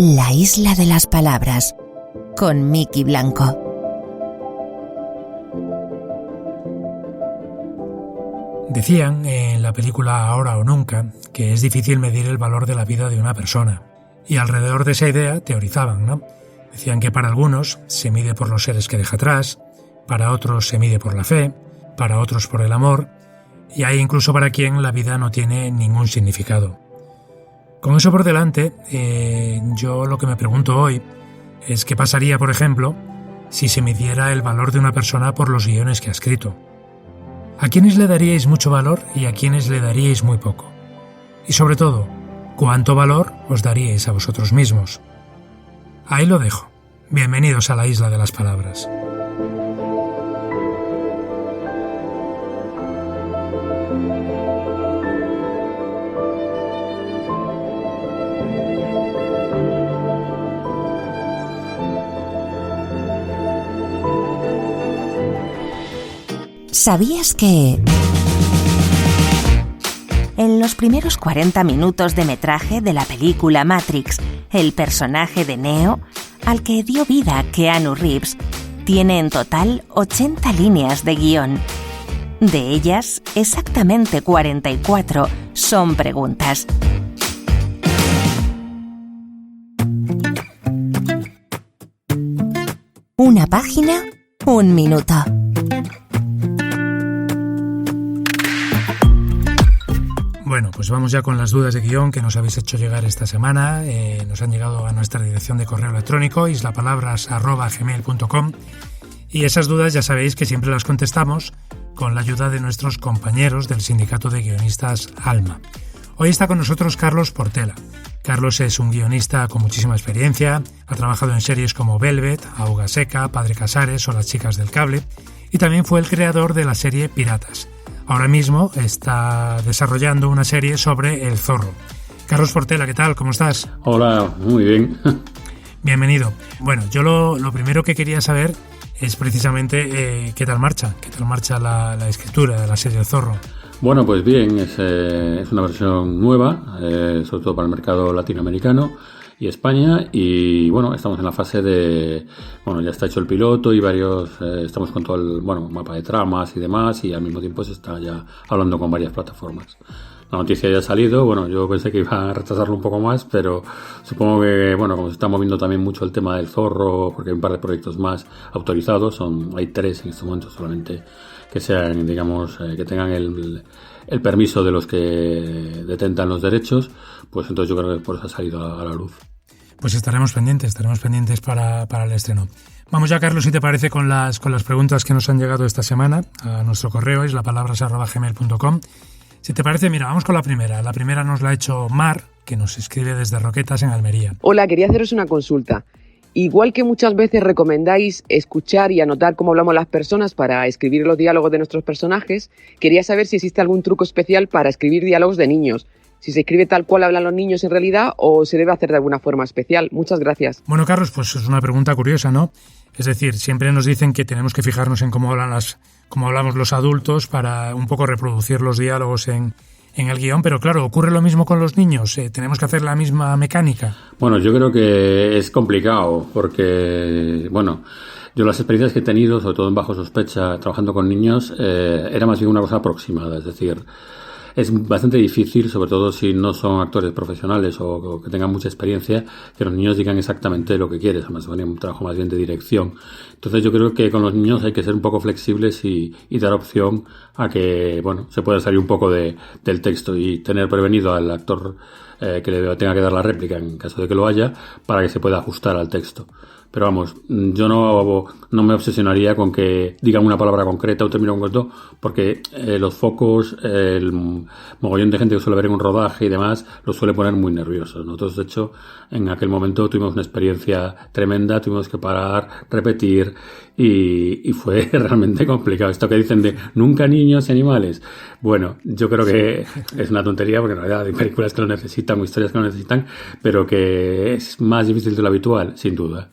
La isla de las palabras, con Miki Blanco. Decían en la película Ahora o Nunca que es difícil medir el valor de la vida de una persona. Y alrededor de esa idea teorizaban, ¿no? Decían que para algunos se mide por los seres que deja atrás, para otros se mide por la fe, para otros por el amor, y hay incluso para quien la vida no tiene ningún significado. Con eso por delante, yo lo que me pregunto hoy es qué pasaría, por ejemplo, si se midiera el valor de una persona por los guiones que ha escrito. ¿A quiénes le daríais mucho valor y a quiénes le daríais muy poco? Y sobre todo, ¿cuánto valor os daríais a vosotros mismos? Ahí lo dejo. Bienvenidos a la isla de las palabras. ¿Sabías que en los primeros 40 minutos de metraje de la película Matrix, el personaje de Neo, al que dio vida Keanu Reeves, tiene en total 80 líneas de guión? De ellas, exactamente 44 son preguntas. Una página, un minuto. Bueno, pues vamos ya con las dudas de guión que nos habéis hecho llegar esta semana. Nos han llegado a nuestra dirección de correo electrónico islapalabras@gmail.com, y esas dudas ya sabéis que siempre las contestamos con la ayuda de nuestros compañeros del Sindicato de Guionistas ALMA. Hoy está con nosotros Carlos Portela. Carlos es un guionista con muchísima experiencia, ha trabajado en series como Velvet, Auga Seca, Padre Casares o Las chicas del cable, y también fue el creador de la serie Piratas. Ahora mismo está desarrollando una serie sobre el zorro. Carlos Portela, ¿qué tal? ¿Cómo estás? Hola, muy bien. Bienvenido. Bueno, yo lo primero que quería saber es precisamente qué tal marcha la escritura de la serie El Zorro. Bueno, pues bien, es una versión nueva, sobre todo para el mercado latinoamericano y España, y bueno, estamos en la fase de, bueno, ya está hecho el piloto y estamos con todo el, mapa de tramas y demás, y al mismo tiempo se está ya hablando con varias plataformas. La noticia ya ha salido, bueno, yo pensé que iba a retrasarlo un poco más, pero supongo que, bueno, como se está moviendo también mucho el tema del zorro, porque hay un par de proyectos más autorizados, hay 3 en este momento solamente que sean, digamos, que tengan el permiso de los que detentan los derechos, pues entonces yo creo que por eso ha salido a la luz. Pues estaremos pendientes para el estreno. Vamos ya, Carlos, si te parece, con las preguntas que nos han llegado esta semana a nuestro correo, islapalabras@gmail.com. Si te parece, mira, vamos con la primera. La primera nos la ha hecho Mar, que nos escribe desde Roquetas, en Almería. Hola, quería haceros una consulta. Igual que muchas veces recomendáis escuchar y anotar cómo hablamos las personas para escribir los diálogos de nuestros personajes, quería saber si existe algún truco especial para escribir diálogos de niños. Si se escribe tal cual hablan los niños en realidad o se debe hacer de alguna forma especial. Muchas gracias. Bueno, Carlos, pues es una pregunta curiosa, ¿no? Es decir, siempre nos dicen que tenemos que fijarnos en cómo hablamos los adultos para un poco reproducir los diálogos en el guión, pero claro, ¿ocurre lo mismo con los niños? ¿Tenemos que hacer la misma mecánica? Bueno, yo creo que es complicado porque, yo las experiencias que he tenido, sobre todo en Bajo Sospecha, trabajando con niños, era más bien una cosa aproximada, es decir, es bastante difícil, sobre todo si no son actores profesionales o que tengan mucha experiencia, que los niños digan exactamente lo que quieres. Además, es un trabajo más bien de dirección. Entonces, yo creo que con los niños hay que ser un poco flexibles y dar opción a que, se pueda salir un poco del texto y tener prevenido al actor que le tenga que dar la réplica, en caso de que lo haya, para que se pueda ajustar al texto. Pero yo no me obsesionaría con que digan una palabra concreta o término concreto, porque los focos, el mogollón de gente que suele ver en un rodaje y demás, los suele poner muy nerviosos. Nosotros, de hecho, en aquel momento tuvimos una experiencia tremenda, tuvimos que parar, repetir, y fue realmente complicado. Esto que dicen de nunca niños y animales. Bueno, yo creo que es una tontería, porque en realidad hay películas que lo necesitan o historias que lo necesitan, pero que es más difícil de lo habitual, sin duda.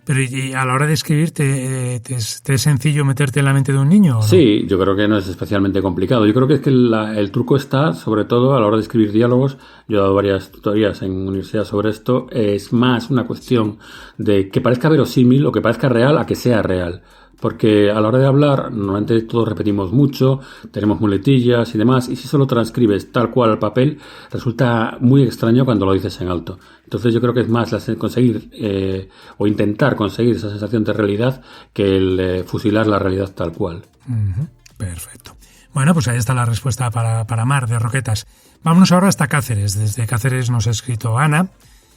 Pero ¿y a la hora de escribir te es sencillo meterte en la mente de un niño, ¿o no? Sí, yo creo que no es especialmente complicado. Yo creo que es que el truco está, sobre todo, a la hora de escribir diálogos. Yo he dado varias tutorías en universidad sobre esto. Es más una cuestión de que parezca verosímil o que parezca real a que sea real. Porque a la hora de hablar, normalmente todos repetimos mucho, tenemos muletillas y demás, y si solo transcribes tal cual al papel, resulta muy extraño cuando lo dices en alto. Entonces yo creo que es más conseguir o intentar conseguir esa sensación de realidad que el fusilar la realidad tal cual. Perfecto. Bueno, pues ahí está la respuesta para Mar de Roquetas. Vámonos ahora hasta Cáceres. Desde Cáceres nos ha escrito Ana.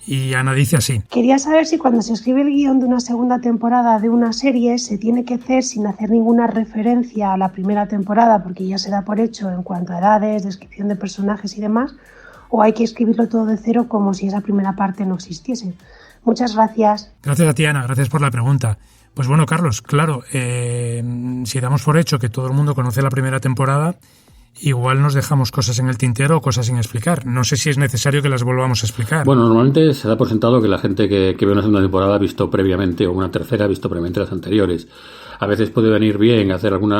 Y Ana dice así. Quería saber si cuando se escribe el guión de una segunda temporada de una serie se tiene que hacer sin hacer ninguna referencia a la primera temporada, porque ya se da por hecho en cuanto a edades, descripción de personajes y demás, o hay que escribirlo todo de cero como si esa primera parte no existiese. Muchas gracias. Gracias a ti, Ana. Gracias por la pregunta. Pues bueno, Carlos, claro, si damos por hecho que todo el mundo conoce la primera temporada, igual nos dejamos cosas en el tintero o cosas sin explicar. No sé si es necesario que las volvamos a explicar. Bueno, normalmente se da por sentado que la gente que ve una segunda temporada ha visto previamente, o una tercera ha visto previamente las anteriores. A veces puede venir bien hacer algún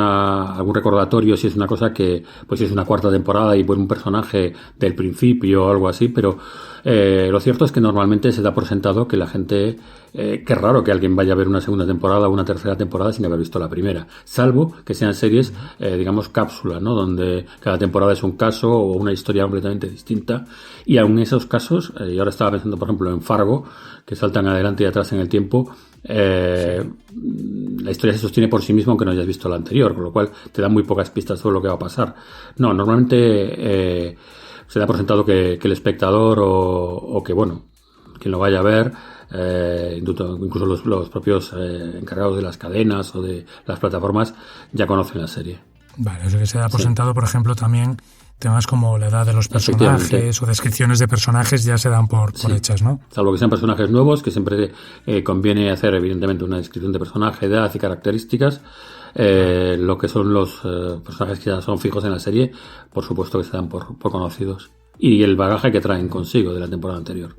recordatorio si es una cosa que, pues si es una cuarta temporada y pone un personaje del principio o algo así, pero lo cierto es que normalmente se da por sentado que la gente, qué raro que alguien vaya a ver una segunda temporada o una tercera temporada sin haber visto la primera, salvo que sean series, digamos, cápsula, ¿no? Donde cada temporada es un caso o una historia completamente distinta, y aun esos casos, y ahora estaba pensando por ejemplo en Fargo, que saltan adelante y atrás en el tiempo, la historia se sostiene por sí misma aunque no hayas visto la anterior, con lo cual te da muy pocas pistas sobre lo que va a pasar. No, normalmente se da por sentado que el espectador o que, bueno, quien lo vaya a ver, incluso los propios encargados de las cadenas o de las plataformas ya conocen la serie. Vale, eso que se da por sentado, por ejemplo, también temas como la edad de los personajes o descripciones de personajes ya se dan por hechas, ¿no? Salvo que sean personajes nuevos, que siempre conviene hacer evidentemente una descripción de personaje, edad y características. Lo que son los personajes que ya son fijos en la serie, por supuesto que se dan por conocidos. Y el bagaje que traen consigo de la temporada anterior.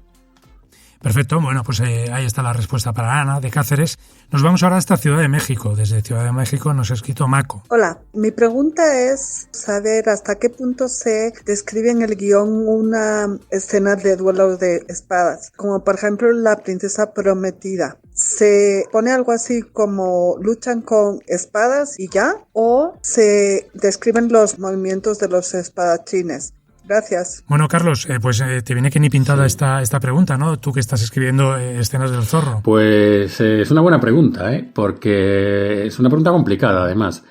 Perfecto, bueno, pues ahí está la respuesta para Ana de Cáceres. Nos vamos ahora hasta Ciudad de México. Desde Ciudad de México nos ha escrito Mako. Hola, mi pregunta es saber hasta qué punto se describe en el guión una escena de duelo de espadas, como por ejemplo La princesa prometida. ¿Se pone algo así como luchan con espadas y ya? ¿O se describen los movimientos de los espadachines? Gracias. Bueno, Carlos, pues te viene que ni pintada esta pregunta, ¿no? Tú que estás escribiendo escenas del zorro. Pues es una buena pregunta, porque es una pregunta complicada, además.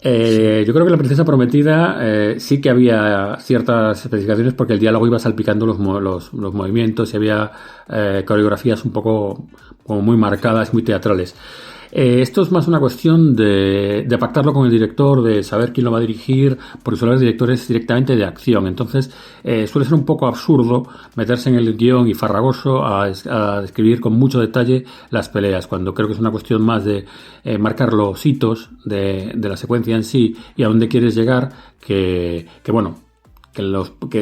Yo creo que La princesa prometida sí que había ciertas especificaciones porque el diálogo iba salpicando los movimientos y había coreografías un poco como muy marcadas, muy teatrales. Esto es más una cuestión de pactarlo con el director, de saber quién lo va a dirigir, porque suelen ser directores directamente de acción. Entonces suele ser un poco absurdo meterse en el guión y farragoso a describir con mucho detalle las peleas, cuando creo que es una cuestión más de marcar los hitos de la secuencia en sí y a dónde quieres llegar, que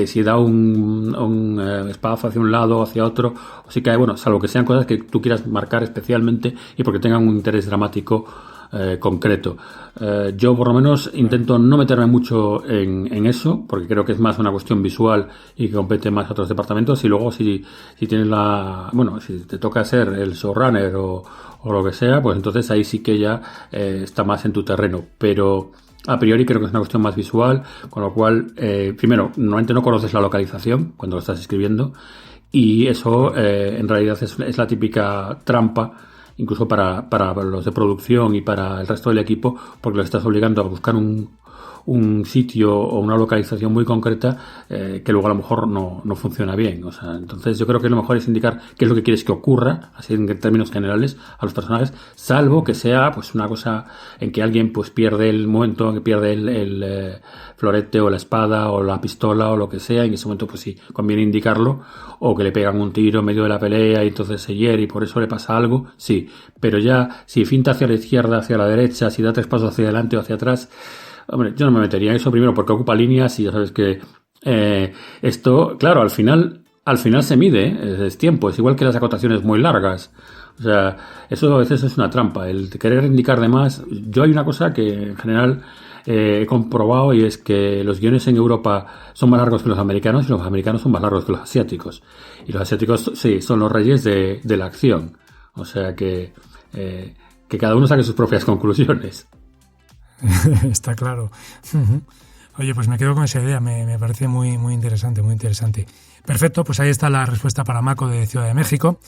si da un espadazo hacia un lado o hacia otro, o si cae, bueno, salvo que sean cosas que tú quieras marcar especialmente y porque tengan un interés dramático concreto. Yo por lo menos intento no meterme mucho en eso, porque creo que es más una cuestión visual y que compete más a otros departamentos, y luego si tienes si te toca ser el showrunner o lo que sea, pues entonces ahí sí que ya está más en tu terreno, pero a priori creo que es una cuestión más visual, con lo cual, primero, normalmente no conoces la localización cuando lo estás escribiendo, y eso en realidad es la típica trampa, incluso para los de producción y para el resto del equipo, porque los estás obligando a buscar un sitio o una localización muy concreta que luego a lo mejor no funciona bien. O sea, entonces yo creo que lo mejor es indicar qué es lo que quieres que ocurra, así en términos generales, a los personajes, salvo que sea pues una cosa en que alguien pues pierde el momento, que pierde el florete o la espada o la pistola o lo que sea, y en ese momento pues sí, conviene indicarlo, o que le pegan un tiro en medio de la pelea y entonces se hiere y por eso le pasa algo, sí, pero ya si finta hacia la izquierda, hacia la derecha, si da 3 pasos hacia adelante o hacia atrás, hombre, yo no me metería en eso, primero porque ocupa líneas y ya sabes que esto, claro, al final se mide, es tiempo, es igual que las acotaciones muy largas. O sea, eso a veces es una trampa, el querer indicar de más. Yo hay una cosa que en general he comprobado, y es que los guiones en Europa son más largos que los americanos y los americanos son más largos que los asiáticos. Y los asiáticos, sí, son los reyes de la acción. O sea que cada uno saque sus propias conclusiones. Está claro. Oye, pues me quedo con esa idea, me parece muy, muy interesante, muy interesante. Perfecto, pues ahí está la respuesta para Mako de Ciudad de México.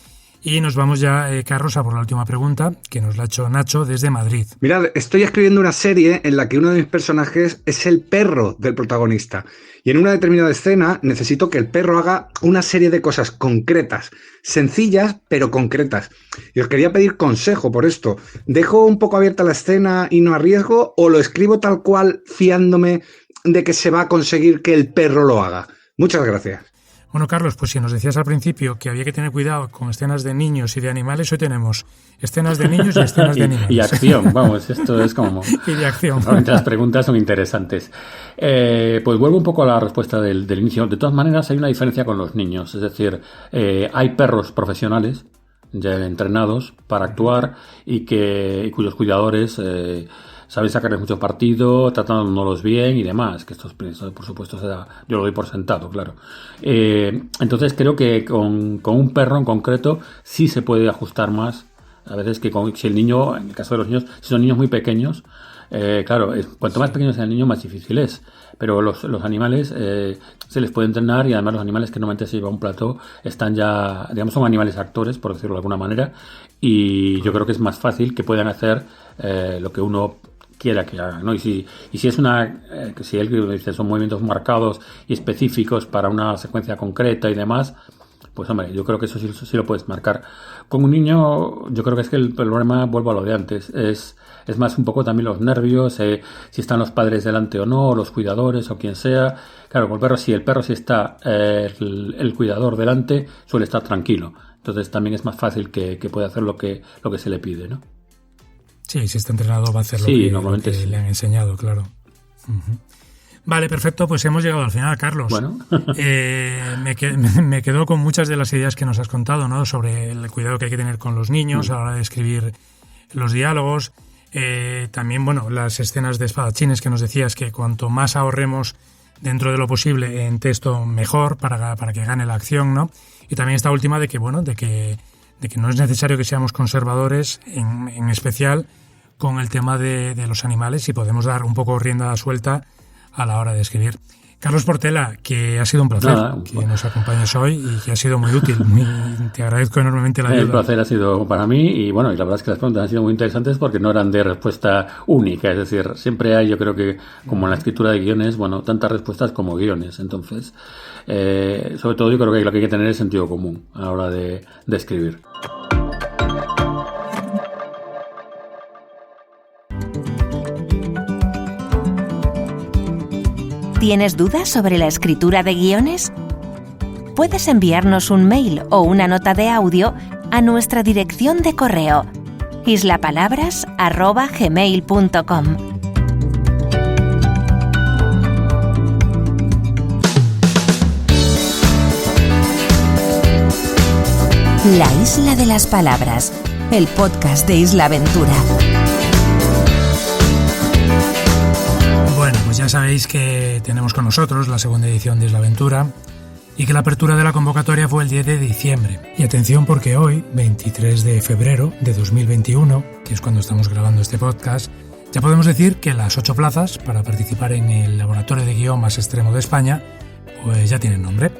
Y nos vamos ya, Carlos, a por la última pregunta, que nos la ha hecho Nacho desde Madrid. Mirad, estoy escribiendo una serie en la que uno de mis personajes es el perro del protagonista. Y en una determinada escena necesito que el perro haga una serie de cosas concretas, sencillas, pero concretas. Y os quería pedir consejo por esto. ¿Dejo un poco abierta la escena y no arriesgo? ¿O lo escribo tal cual, fiándome de que se va a conseguir que el perro lo haga? Muchas gracias. Bueno, Carlos, pues si nos decías al principio que había que tener cuidado con escenas de niños y de animales, hoy tenemos escenas de niños y escenas de animales. Y acción, vamos, esto es como... Y de acción. Realmente las preguntas son interesantes. Pues vuelvo un poco a la respuesta del inicio. De todas maneras, hay una diferencia con los niños. Es decir, hay perros profesionales ya entrenados para actuar y cuyos cuidadores... saben sacarles mucho partido, tratándolos bien y demás, que esto por supuesto yo lo doy por sentado, claro. Entonces creo que con un perro en concreto sí se puede ajustar más, a veces que si el niño, en el caso de los niños, si son niños muy pequeños, claro, cuanto más pequeño sea el niño, más difícil es. Pero los animales se les puede entrenar, y además los animales que normalmente se lleva un plató están ya, digamos, son animales actores, por decirlo de alguna manera, y yo creo que es más fácil que puedan hacer lo que uno quiera que haga, ¿no? Y si es si él dice son movimientos marcados y específicos para una secuencia concreta y demás, pues hombre, yo creo que eso sí lo puedes marcar. Con un niño, yo creo que es que el problema, vuelvo a lo de antes, es más un poco también los nervios, si están los padres delante o no, o los cuidadores o quien sea. Claro, con el perro, si está el cuidador delante, suele estar tranquilo. Entonces también es más fácil que pueda hacer lo que se le pide, ¿no? Sí, si está entrenado va a hacer lo que sí le han enseñado, claro. Uh-huh. Vale, perfecto, pues hemos llegado al final, Carlos. Bueno. Me quedo con muchas de las ideas que nos has contado, ¿no? Sobre el cuidado que hay que tener con los niños a la hora de escribir los diálogos. También, bueno, las escenas de espadachines que nos decías que cuanto más ahorremos dentro de lo posible en texto, mejor para que gane la acción, ¿no? Y también esta última de que no es necesario que seamos conservadores, en especial con el tema de los animales, y podemos dar un poco rienda suelta a la hora de escribir. Carlos Portela, que ha sido un placer que nos acompañes hoy y que ha sido muy útil. Te agradezco enormemente la ayuda. El placer ha sido para mí, y bueno, y la verdad es que las preguntas han sido muy interesantes porque no eran de respuesta única, es decir, siempre hay, yo creo que como en la escritura de guiones, bueno, tantas respuestas como guiones. Entonces, sobre todo yo creo que lo que hay que tener es sentido común a la hora de escribir. ¿Tienes dudas sobre la escritura de guiones? Puedes enviarnos un mail o una nota de audio a nuestra dirección de correo islapalabras@gmail.com. La Isla de las Palabras, el podcast de Isla Aventura. Bueno, pues ya sabéis que tenemos con nosotros la segunda edición de Isla Aventura y que la apertura de la convocatoria fue el 10 de diciembre. Y atención, porque hoy, 23 de febrero de 2021, que es cuando estamos grabando este podcast, ya podemos decir que las 8 plazas para participar en el laboratorio de guión más extremo de España, pues ya tienen nombre.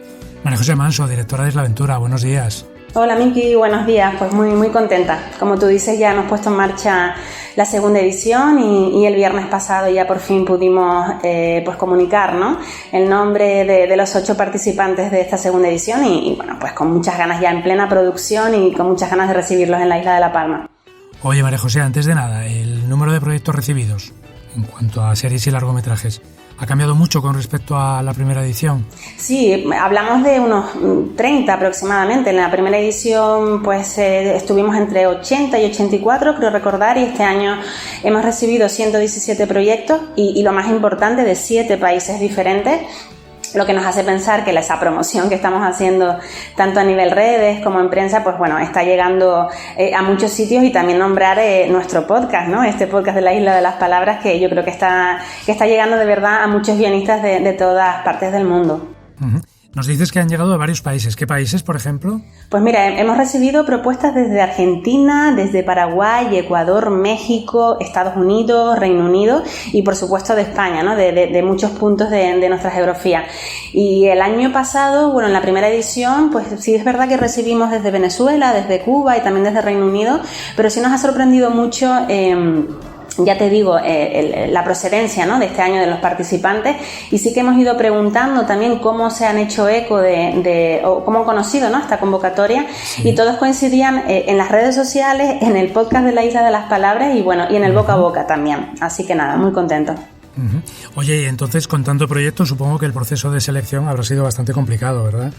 María José Manso, directora de Isla Aventura, buenos días. Hola Miki, buenos días, pues muy contenta. Como tú dices, ya hemos puesto en marcha la segunda edición y el viernes pasado ya por fin pudimos pues comunicar, ¿no?, el nombre de los 8 participantes de esta segunda edición y bueno, pues con muchas ganas ya en plena producción y con muchas ganas de recibirlos en la isla de La Palma. Oye María José, antes de nada, el número de proyectos recibidos en cuanto a series y largometrajes, ¿ha cambiado mucho con respecto a la primera edición? Sí, hablamos de unos 30 aproximadamente. En la primera edición pues estuvimos entre 80 y 84, creo recordar, y este año hemos recibido 117 proyectos y lo más importante, de 7 países diferentes. lo que nos hace pensar que esa promoción que estamos haciendo tanto a nivel redes como en prensa, pues bueno, está llegando a muchos sitios, y también nombrar nuestro podcast, ¿no? Este podcast de la Isla de las Palabras, que yo creo que está llegando de verdad a muchos guionistas de todas partes del mundo. Uh-huh. Nos dices que han llegado a varios países. ¿Qué países, por ejemplo? Pues mira, hemos recibido propuestas desde Argentina, desde Paraguay, Ecuador, México, Estados Unidos, Reino Unido y por supuesto de España, ¿no? De muchos puntos de nuestra geografía. Y el año pasado, bueno, en la primera edición, pues sí es verdad que recibimos desde Venezuela, desde Cuba y también desde Reino Unido, pero sí nos ha sorprendido mucho ya te digo, la procedencia, ¿no?, de este año de los participantes, y sí que hemos ido preguntando también cómo se han hecho eco o cómo han conocido, ¿no?, esta convocatoria, sí. Y todos coincidían en las redes sociales, en el podcast de la Isla de las Palabras y bueno, y en el boca a boca también, así que nada, muy contentos. Uh-huh. Oye, y entonces con tanto proyecto supongo que el proceso de selección habrá sido bastante complicado, ¿verdad?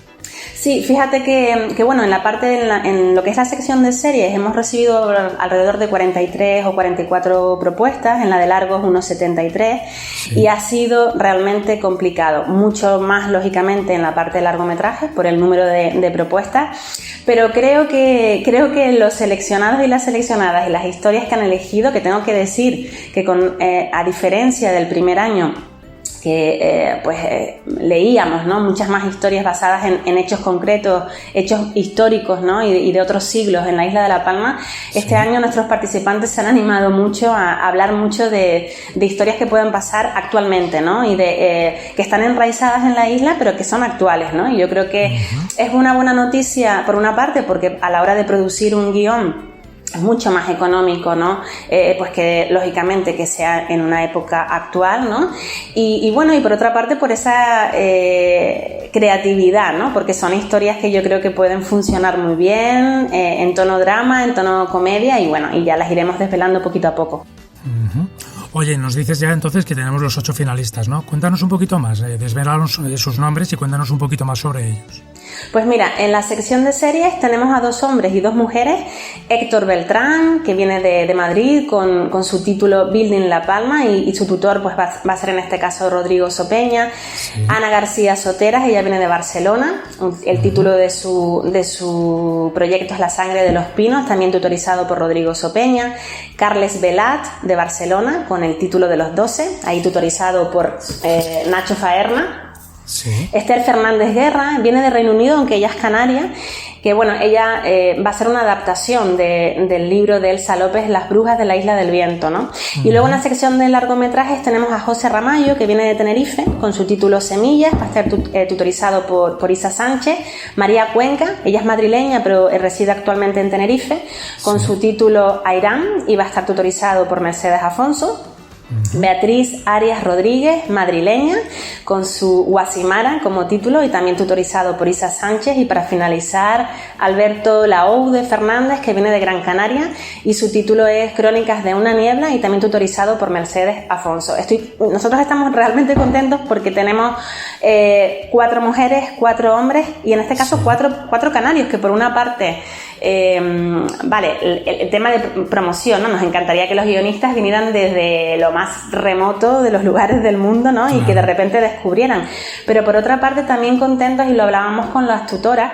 Sí, fíjate que bueno, en lo que es la sección de series hemos recibido alrededor de 43 o 44 propuestas, en la de largos unos 73, sí. Y ha sido realmente complicado, mucho más lógicamente en la parte de largometrajes por el número de propuestas, pero creo que los seleccionados y las seleccionadas y las historias que han elegido, que tengo que decir que a diferencia del primer año que leíamos, ¿no?, muchas más historias basadas en hechos concretos, hechos históricos, ¿no?, y de otros siglos en la Isla de La Palma, sí. Este año nuestros participantes se han animado mucho a hablar mucho de historias que pueden pasar actualmente, ¿no?, y que están enraizadas en la isla pero que son actuales, ¿no? Y yo creo que uh-huh. Es una buena noticia por una parte, porque a la hora de producir un guión es mucho más económico, ¿no? Pues que lógicamente que sea en una época actual, ¿no? Y bueno, y por otra parte por esa creatividad, ¿no? Porque son historias que yo creo que pueden funcionar muy bien en tono drama, en tono comedia, y bueno, y ya las iremos desvelando poquito a poco. Uh-huh. Oye, nos dices ya entonces que tenemos los 8 finalistas, ¿no? Cuéntanos un poquito más, desvelanos sus nombres y cuéntanos un poquito más sobre ellos. Pues mira, en la sección de series tenemos a 2 hombres y 2 mujeres. Héctor Beltrán, que viene de Madrid con su título Building La Palma, y su tutor pues va a ser en este caso Rodrigo Sopeña. Sí. Ana García Soteras, ella viene de Barcelona. El título de su proyecto es La Sangre de los Pinos, también tutorizado por Rodrigo Sopeña. Carles Velat, de Barcelona, con el título de Los 12, ahí tutorizado por Nacho Faerna. Sí. Esther Fernández Guerra viene de Reino Unido, aunque ella es canaria, que bueno, ella va a ser una adaptación del libro de Elsa López, Las Brujas de la Isla del Viento, ¿no? Uh-huh. Y luego en la sección de largometrajes tenemos a José Ramallo, que viene de Tenerife, con su título Semillas, va a estar tutorizado por Isa Sánchez. María Cuenca, ella es madrileña pero reside actualmente en Tenerife, con su título Airán, y va a estar tutorizado por Mercedes Afonso. Beatriz Arias Rodríguez, madrileña, con su Guasimara como título y también tutorizado por Isa Sánchez. Y para finalizar, Alberto Laoude Fernández, que viene de Gran Canaria, y su título es Crónicas de una niebla, y también tutorizado por Mercedes Afonso. Nosotros estamos realmente contentos porque tenemos 4 mujeres, 4 hombres, y en este caso 4 canarios, que por una parte el tema de promoción, ¿no? Nos encantaría que los guionistas vinieran desde lo más remoto de los lugares del mundo, ¿no? Y que de repente descubrieran, pero por otra parte también contentos, y lo hablábamos con las tutoras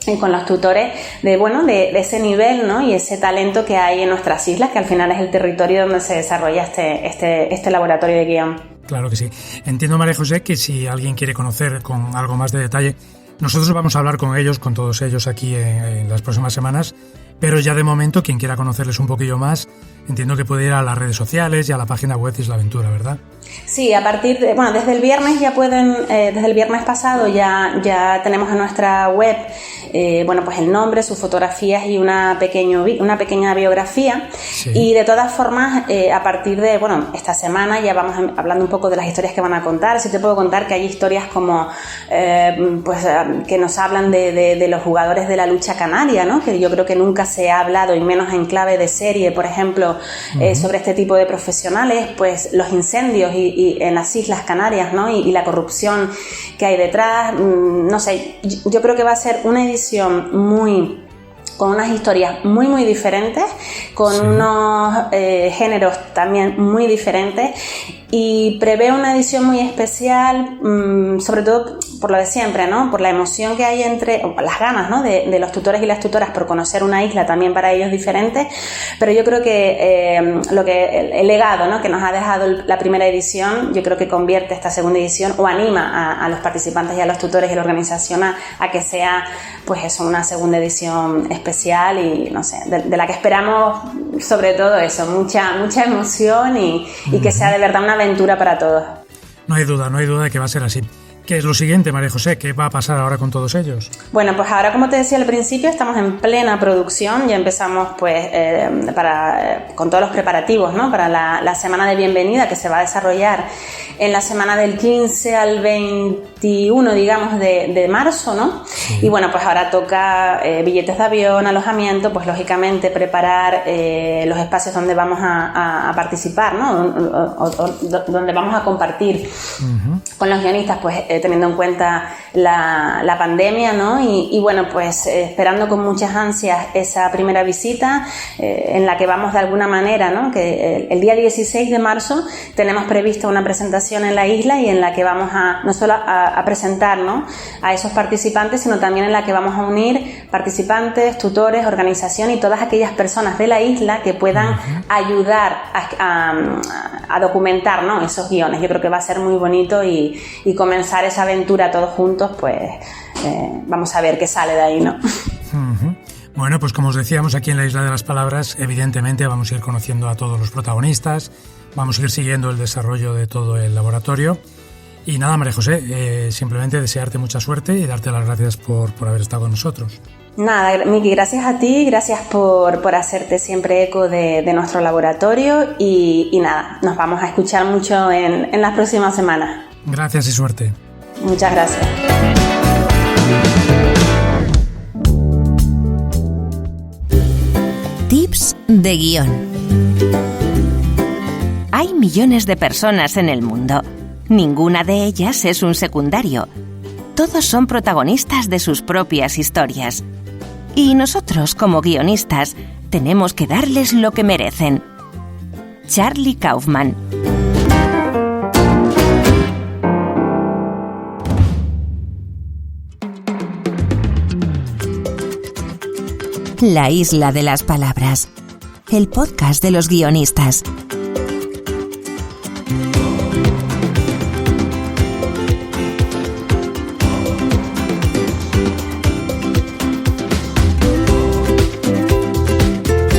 y con los tutores, de ese nivel, ¿no?, y ese talento que hay en nuestras islas, que al final es el territorio donde se desarrolla este laboratorio de guión. Claro que sí. Entiendo, María José, que si alguien quiere conocer con algo más de detalle, nosotros vamos a hablar con todos ellos aquí en las próximas semanas, pero ya de momento, quien quiera conocerles un poquillo más, entiendo que puede ir a las redes sociales y a la página web de Isla Aventura, ¿verdad? Sí, desde el viernes ya pueden, desde el viernes pasado ya tenemos en nuestra web pues el nombre, sus fotografías y una pequeña biografía. Sí. Y de todas formas, a partir de esta semana ya vamos hablando un poco de las historias que van a contar. Sí te puedo contar que hay historias como que nos hablan de los jugadores de la lucha canaria, ¿no?, que yo creo que nunca se ha hablado, y menos en clave de serie, por ejemplo, sobre este tipo de profesionales, pues los incendios y en las Islas Canarias, ¿no?, y la corrupción que hay detrás. No sé, yo creo que va a ser una edición con unas historias muy muy diferentes, con unos géneros también muy diferentes, y prevé una edición muy especial, sobre todo por lo de siempre, ¿no? Por la emoción que hay o las ganas, ¿no? de los tutores y las tutoras por conocer una isla también para ellos diferente, pero yo creo que el legado, ¿no? que nos ha dejado la primera edición, yo creo que convierte esta segunda edición o anima a los participantes y a los tutores y a la organización a que sea, pues eso, una segunda edición especial y no sé, de la que esperamos sobre todo eso, mucha emoción y que sea de verdad una aventura para todos. No hay duda de que va a ser así. ¿Qué es lo siguiente, María José? ¿Qué va a pasar ahora con todos ellos? Bueno, pues ahora, como te decía al principio, estamos en plena producción. Ya empezamos pues con todos los preparativos, ¿no? Para la semana de bienvenida que se va a desarrollar en la semana del 15 al 21, digamos, de marzo, ¿no? Sí. Y bueno, pues ahora toca billetes de avión, alojamiento, pues lógicamente preparar los espacios donde vamos a participar, ¿no? O donde vamos a compartir con los guionistas, pues teniendo en cuenta la pandemia, ¿no? Y bueno, pues esperando con muchas ansias esa primera visita en la que vamos de alguna manera, ¿no? Que el día 16 de marzo tenemos prevista una presentación en la isla y en la que vamos no solo a presentar, ¿no? a esos participantes, sino también en la que vamos a unir participantes, tutores, organización y todas aquellas personas de la isla que puedan ayudar a documentar, ¿no? esos guiones. Yo creo que va a ser muy bonito y comenzar esa aventura todos juntos, pues vamos a ver qué sale de ahí, ¿no? Bueno, pues como os decíamos, aquí en la Isla de las Palabras, evidentemente vamos a ir conociendo a todos los protagonistas, vamos a ir siguiendo el desarrollo de todo el laboratorio. Y nada, María José, simplemente desearte mucha suerte y darte las gracias por haber estado con nosotros. Nada, Miki, gracias a ti, gracias por hacerte siempre eco de nuestro laboratorio y nada, nos vamos a escuchar mucho en las próximas semanas. Gracias y suerte. Muchas gracias. Tips de guión. Hay millones de personas en el mundo. Ninguna de ellas es un secundario. Todos son protagonistas de sus propias historias. Y nosotros, como guionistas, tenemos que darles lo que merecen. Charlie Kaufman. La Isla de las Palabras, el podcast de los guionistas.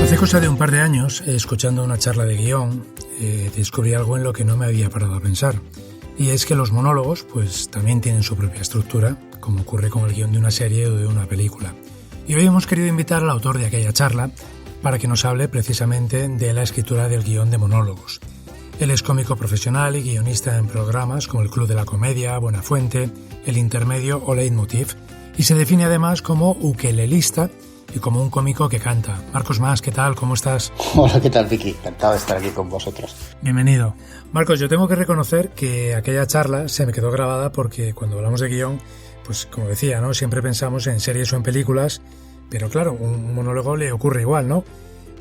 Hace cosa de un par de años, escuchando una charla de guión, descubrí algo en lo que no me había parado a pensar. Y es que los monólogos pues también tienen su propia estructura, como ocurre con el guión de una serie o de una película. Y hoy hemos querido invitar al autor de aquella charla para que nos hable precisamente de la escritura del guión de monólogos. Él es cómico profesional y guionista en programas como El Club de la Comedia, Buenafuente, El Intermedio o Leitmotiv, y se define además como ukelelista y como un cómico que canta. Marcos Mas, ¿qué tal? ¿Cómo estás? Hola, ¿qué tal, Vicky? Encantado de estar aquí con vosotros. Bienvenido. Marcos, yo tengo que reconocer que aquella charla se me quedó grabada porque cuando hablamos de guión, pues como decía, ¿no? Siempre pensamos en series o en películas, pero claro, un monólogo le ocurre igual, ¿no?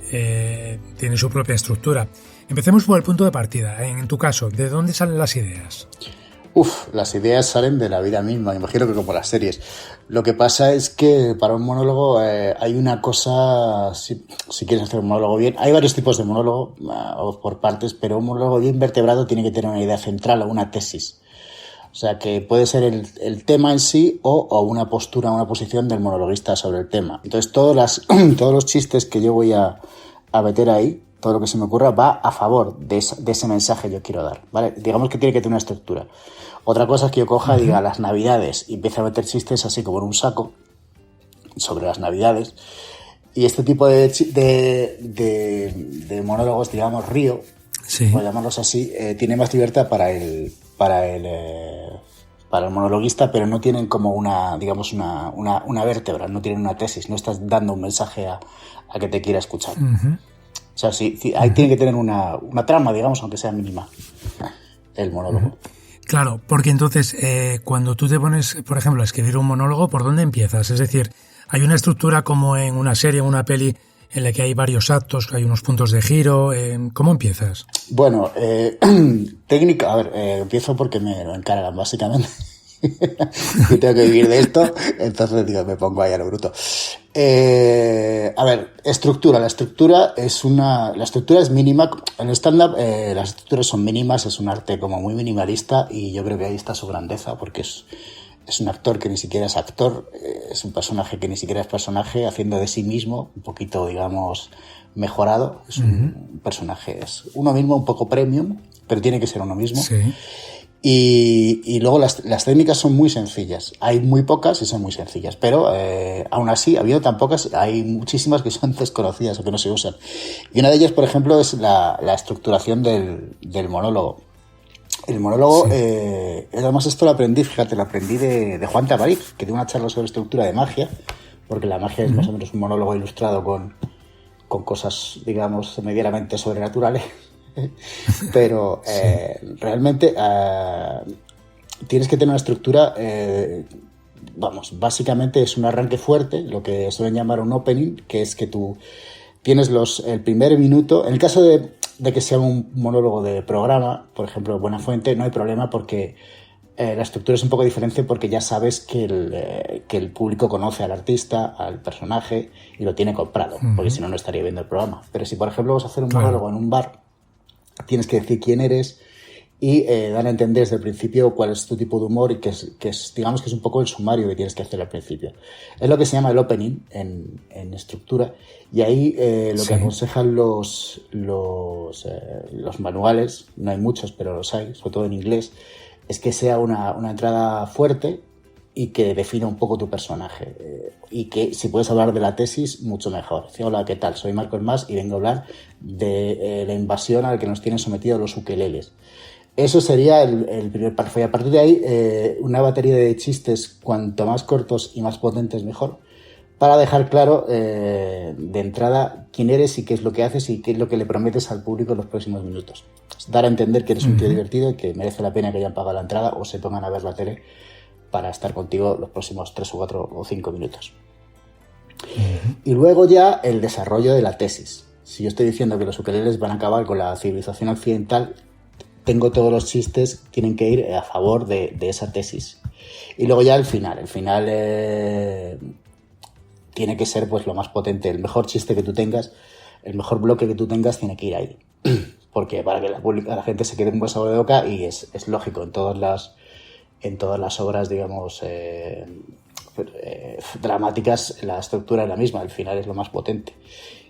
Tiene su propia estructura. Empecemos por el punto de partida. En tu caso, ¿de dónde salen las ideas? Las ideas salen de la vida misma, imagino que como las series. Lo que pasa es que para un monólogo hay una cosa, si quieres hacer un monólogo bien, hay varios tipos de monólogo o por partes, pero un monólogo bien vertebrado tiene que tener una idea central o una tesis. O sea, que puede ser el tema en sí o una postura, una posición del monologuista sobre el tema. Entonces, todos los chistes que yo voy a meter ahí, todo lo que se me ocurra, va a favor de ese mensaje que yo quiero dar, ¿vale? Digamos que tiene que tener una estructura. Otra cosa es que yo coja y diga las Navidades y empiece a meter chistes así como en un saco sobre las Navidades. Y este tipo de monólogos, digamos, río, sí, por llamarlos así, tiene más libertad para el monologuista, pero no tienen como una vértebra, no tienen una tesis, no estás dando un mensaje a que te quiera escuchar. O sea, sí, ahí tiene que tener una trama, digamos, aunque sea mínima, el monólogo. Claro, porque entonces cuando tú te pones, por ejemplo, a escribir un monólogo, ¿por dónde empiezas? Es decir, ¿hay una estructura como en una serie o una peli en la que hay varios actos, hay unos puntos de giro. ¿Cómo empiezas? Bueno, técnica, a ver, empiezo porque me lo encargan, básicamente. Yo tengo que vivir de esto, entonces digo, me pongo ahí a lo bruto. A ver, estructura. La estructura es mínima. En el stand-up las estructuras son mínimas, es un arte como muy minimalista y yo creo que ahí está su grandeza porque es un actor que ni siquiera es actor, es un personaje que ni siquiera es personaje, haciendo de sí mismo un poquito, digamos, mejorado. Es un personaje, es uno mismo, un poco premium, pero tiene que ser uno mismo. Sí. Y luego las técnicas son muy sencillas. Hay muy pocas y son muy sencillas, pero aún así, habiendo tan pocas, hay muchísimas que son desconocidas o que no se usan. Y una de ellas, por ejemplo, es la estructuración del monólogo. El monólogo, sí. Además esto lo aprendí de Juan Tamariz, que dio una charla sobre estructura de magia, porque la magia es más o menos un monólogo ilustrado con cosas, digamos, medianamente sobrenaturales. Pero realmente tienes que tener una estructura, básicamente es un arranque fuerte, lo que suelen llamar un opening, que es que tú tienes el primer minuto. En el caso de que sea un monólogo de programa, por ejemplo, Buenafuente, no hay problema porque la estructura es un poco diferente porque ya sabes que el público conoce al artista, al personaje y lo tiene comprado, porque si no, no estaría viendo el programa. Pero si, por ejemplo, vas a hacer un monólogo en un bar, tienes que decir quién eres y dar a entender desde el principio cuál es tu tipo de humor y que es digamos que es un poco el sumario que tienes que hacer al principio. Es lo que se llama el opening en estructura y ahí lo que aconsejan los manuales, no hay muchos pero los hay, sobre todo en inglés, es que sea una entrada fuerte y que defina un poco tu personaje. Y que si puedes hablar de la tesis, mucho mejor. Hola, ¿qué tal? Soy Marcos Mas y vengo a hablar de la invasión a la que nos tienen sometidos los ukeleles. Eso sería el primer párrafo. Y a partir de ahí, una batería de chistes cuanto más cortos y más potentes mejor, para dejar claro de entrada quién eres y qué es lo que haces y qué es lo que le prometes al público en los próximos minutos. Dar a entender que eres un tío divertido y que merece la pena que hayan pagado la entrada o se pongan a ver la tele para estar contigo los próximos 3 o 4 o 5 minutos. Y luego ya el desarrollo de la tesis. Si yo estoy diciendo que los ukeleles van a acabar con la civilización occidental, tengo todos los chistes, tienen que ir a favor de esa tesis. Y luego ya el final. El final tiene que ser pues lo más potente. El mejor chiste que tú tengas, el mejor bloque que tú tengas tiene que ir ahí. Porque para que la gente se quede un buen sabor de boca y es lógico en todas las obras, digamos, dramáticas, la estructura es la misma, el final es lo más potente.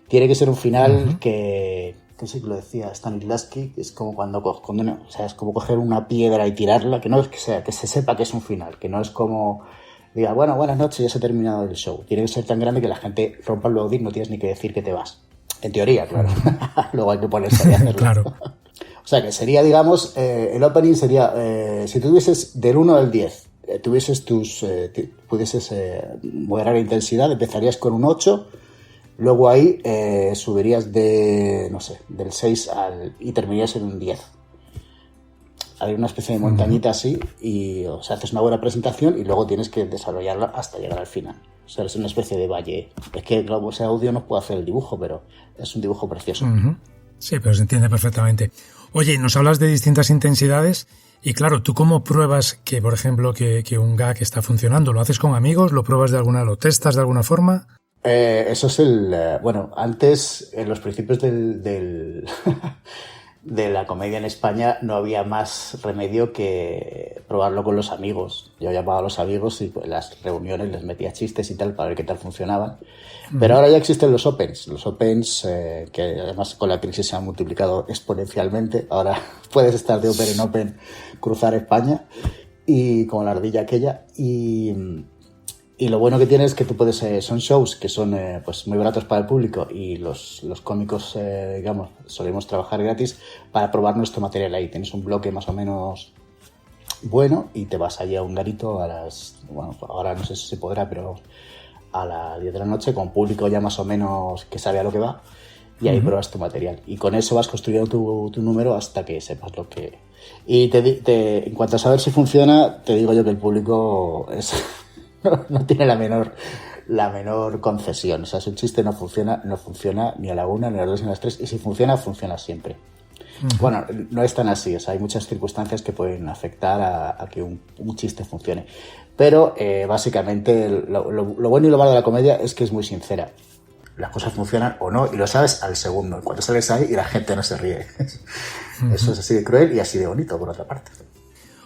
Tiene que ser un final que sí que lo decía Stanislavski, es como es como coger una piedra y tirarla, que no es que se sepa que es un final, que no es como diga, bueno, buenas noches, ya se ha terminado el show. Tiene que ser tan grande que la gente rompa el aplaudir, no tienes ni que decir que te vas. En teoría, claro. Luego hay que ponerse a hacerlo. Claro. O sea, que sería, digamos, el opening sería, si tuvieses del 1 al 10, pudieses moderar la intensidad, empezarías con un 8, luego ahí subirías del 6 y terminarías en un 10. Hay una especie de montañita así y haces una buena presentación y luego tienes que desarrollarla hasta llegar al final. O sea, es una especie de valle. Es que, claro, ese audio no puede hacer el dibujo, pero es un dibujo precioso. Sí, pero se entiende perfectamente. Oye, nos hablas de distintas intensidades y claro, ¿tú cómo pruebas que, por ejemplo, que un gag está funcionando? ¿Lo haces con amigos? ¿Lo pruebas lo testas de alguna forma? Eso es antes, en los principios de la comedia en España no había más remedio que probarlo con los amigos. Yo llamaba a los amigos y en las reuniones les metía chistes y tal para ver qué tal funcionaban. Pero ahora ya existen los opens. Los opens, que además con la crisis se han multiplicado exponencialmente. Ahora puedes estar de open en open, cruzar España y como la ardilla aquella. Y lo bueno que tiene es que tú puedes, son shows que son pues muy baratos para el público y los cómicos, digamos, solemos trabajar gratis para probar nuestro material ahí. Tienes un bloque más o menos bueno y te vas allí a un garito ahora no sé si se podrá, pero a las 10 de la noche con público ya más o menos que sabe a lo que va y ahí pruebas tu material. Y con eso vas construyendo tu número hasta que sepas lo que... Y en cuanto a saber si funciona, te digo yo que el público es... No tiene la menor la menor concesión. O sea, si un chiste no funciona ni a la 1, ni a las 2, ni a las 3, y si funciona, funciona siempre. Bueno, no es tan así, o sea, hay muchas circunstancias que pueden afectar a que un chiste funcione. Pero básicamente lo bueno y lo malo de la comedia es que es muy sincera. Las cosas funcionan o no, y lo sabes al segundo. Cuando sales ahí y la gente no se ríe. Eso es así de cruel y así de bonito, por otra parte.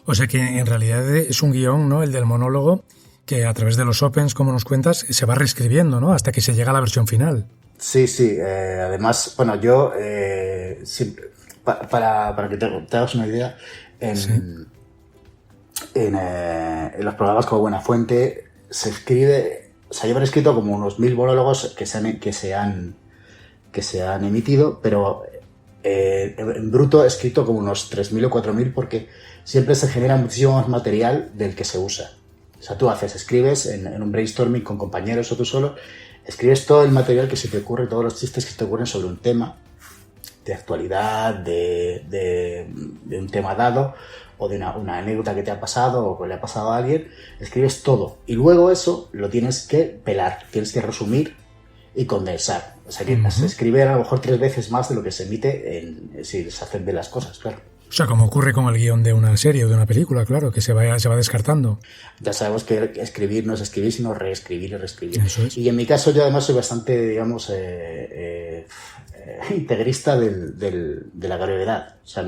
O sea que en realidad es un guión, ¿no? El del monólogo, que a través de los opens, como nos cuentas, se va reescribiendo, ¿no? Hasta que se llega a la versión final. Sí. Además, bueno, yo siempre, para que te hagas una idea, en los programas como Buenafuente se escribe. O sea, yo habré escrito como unos 1000 monólogos que se han emitido, pero en bruto he escrito como unos 3000 o 4000 porque siempre se genera muchísimo más material del que se usa. O sea, tú escribes en un brainstorming con compañeros o tú solo, escribes todo el material que se te ocurre, todos los chistes que se te ocurren sobre un tema de actualidad, de un tema dado, o de una anécdota que te ha pasado o que le ha pasado a alguien, escribes todo. Y luego eso lo tienes que pelar, tienes que resumir y condensar. O sea, que se escribe a lo mejor 3 veces más de lo que se emite si se hacen bien las cosas, claro. O sea, como ocurre con el guión de una serie o de una película, claro, que se va descartando. Ya sabemos que escribir no es escribir, sino reescribir y reescribir. Eso es. Y en mi caso yo además soy bastante, digamos, integrista de la brevedad. O sea,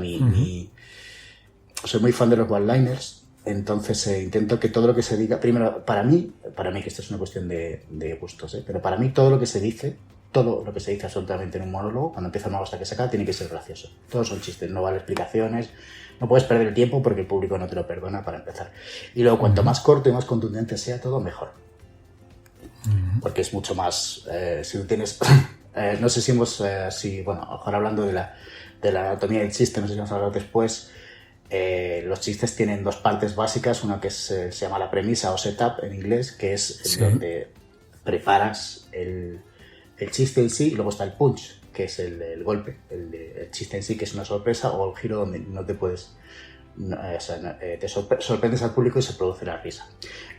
soy muy fan de los one-liners, entonces intento que todo lo que se diga, primero, para mí, que esto es una cuestión de gustos, pero para mí todo lo que se dice absolutamente en un monólogo, cuando empieza una cosa que saca, tiene que ser gracioso. Todos son chistes, no vale explicaciones, no puedes perder el tiempo porque el público no te lo perdona para empezar. Y luego, cuanto más corto y más contundente sea todo, mejor. Porque es mucho más, si tú tienes, no sé si bueno, ahora hablando de la anatomía del chiste, no sé si vamos a hablar después. Los chistes tienen 2 partes básicas, una que se llama la premisa o setup en inglés, que es donde preparas el chiste en sí, y luego está el punch, que es el golpe, el chiste en sí, que es una sorpresa o un giro donde no te puedes, te sorprendes al público y se produce la risa.